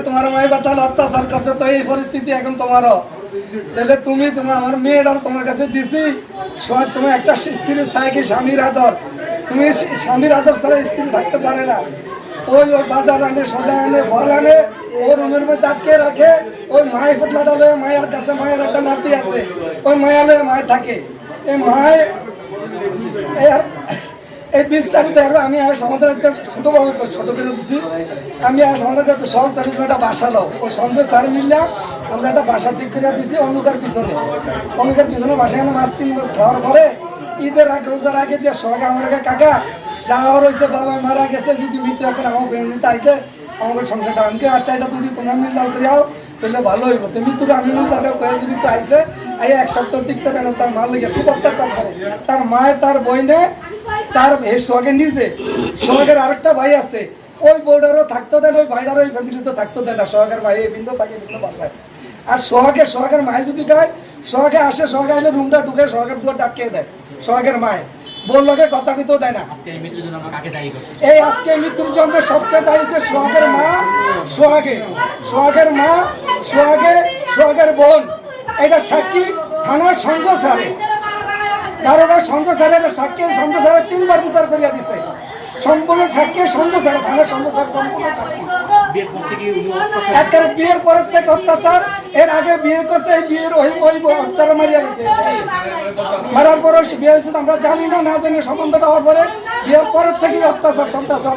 তোমার মায়ের বাতাল অত্যাচার করছে, তো এই পরিস্থিতি এখন তোমারও। তাহলে তুমি আমার মেয়েটার তোমার কাছে দিছি, তুমি একটা স্ত্রীর চাই কি স্বামীর আদর, তুমি স্বামীর আদর ছাড়া স্ত্রী থাকতে পারে না। ওর বাজার আনে, সদা আনে, ফল আনে, ওর রুমের মধ্যে আটকে রাখে। ওই মায়ের ফুটলাটা লয়ে মায়ের কাছে, মায়ের একটা নাতি আছে, ওই মায়া লয়ে মায় থাকে। এই মায় এই বিস্তারিত আমি আমাদের ছোটভাবে ছোট করে দিচ্ছি। আমি আমাদের সব একটা বাসা লো, ওই সঞ্জয় স্যার মিললাম আমরা একটা বাসা ঠিক করে দিচ্ছি অনুকার পিছনে বাসা এনে মাস 3 মাস খাওয়ার পরে ঈদের আগে, রোজার আগে দিয়ে সবাই আমার কাকা যাওয়া রয়েছে, বাবা মারা গেছে, যদি মৃত্যু এখন আমার ফ্যামিলিতে আইতে আমাদের সংসারটা আমি আচ্ছা এটা যদি তোমরা মিলদাল করে যাও তাহলে ভালো হইব। তো মৃত্যুর আমি মিলদাল কয়ে মৃত্যু আইসে আই 1 সপ্তাহ টিকতে কেন, তার মা লেগে খুব অত্যাচার করে। তার মায়ে তার বইনে তার সোহাগের নিজে, সোহাগের আরেকটা ভাই আছে, ওই বউটারও থাকতে দেয়, ওই ভাইটারও ওই ফ্যামিলিতে থাকতে দেয় না। সোহাগের ভাই বিন্দু তাকে বিন্দু পাঠায়। আর সোহাগের মায়ে যদি খায়, সোহাগে আসে, সোহাগে আইলে রুমটা ঢুকে সোহাগের দুয়ার ডাকিয়ে দেয়। সোহাগের মায়ে বললোকে কথা কিন্তু দেয় না। এই আজকে মৃত্যুর জন্য সবচেয়ে দায়ী যে সোহাগের মা, সোহাগের বোন। এটা সাক্ষী থানার সঞ্জয় স্যারে, দারোগা সঞ্জয় স্যার, এটা সাক্ষী সঞ্জয় স্যারের 3 বার বিচার করিয়া দিছে। সম্পূর্ণ সাক্ষী সঞ্জয় স্যার, থানার সঞ্জয় স্যার সম্পূর্ণ সাক্ষী। বিয়ের পরের থেকে অত্যাচার, এর আগে বিয়ে করছে, এই বিয়ের ওই অত্যাচার মারিয়া গেছে। মারার পরে বিয়ে হয়েছে আমরা জানি না জানি, সম্বন্ধ দেওয়ার পরে বিয়ের পরের থেকেই অত্যাচার চলতেছে।